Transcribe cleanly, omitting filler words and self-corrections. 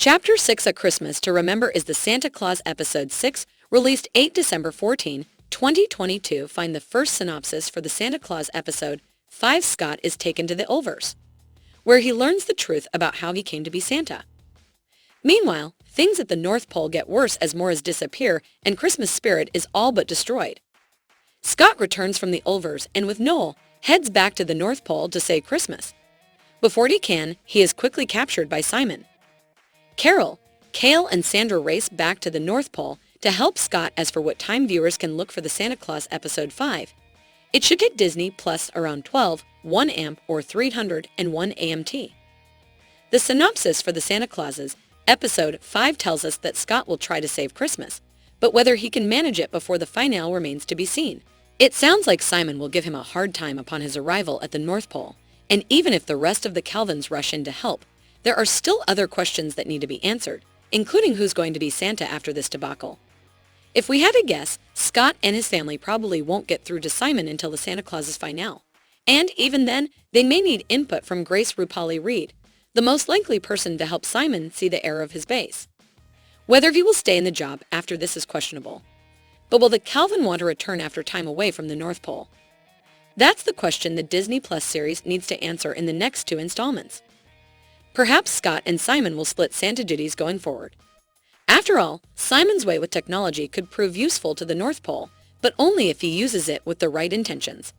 Chapter 6 A Christmas to Remember is the Santa Claus Episode 6, released 8 December 14, 2022. Find the first synopsis for the Santa Claus episode 5. Scott is taken to the Ulvers, where he learns the truth about how he came to be Santa. Meanwhile, things at the North Pole get worse as Morris disappear and Christmas spirit is all but destroyed. Scott returns from the Ulvers and with Noel, heads back to the North Pole to say Christmas. Before he can, he is quickly captured by Simon. Carol, Cale, and Sandra race back to the North Pole to help Scott. As for what time viewers can look for the Santa Claus Episode 5, it should get Disney Plus around 12, 1 amp or 301 AMT. The synopsis for the Santa Clauses Episode 5 tells us that Scott will try to save Christmas, but whether he can manage it before the finale remains to be seen. It sounds like Simon will give him a hard time upon his arrival at the North Pole, and even if the rest of the Calvins rush in to help, there are still other questions that need to be answered, including who's going to be Santa after this debacle. If we had to guess, Scott and his family probably won't get through to Simon until the Santa Claus's finale. And even then, they may need input from Grace Rupali Reed, the most likely person to help Simon see the error of his base. Whether he will stay in the job after this is questionable. But will the Calvin want to return after time away from the North Pole? That's the question the Disney Plus series needs to answer in the next 2 installments. Perhaps Scott and Simon will split Santa duties going forward. After all, Simon's way with technology could prove useful to the North Pole, but only if he uses it with the right intentions.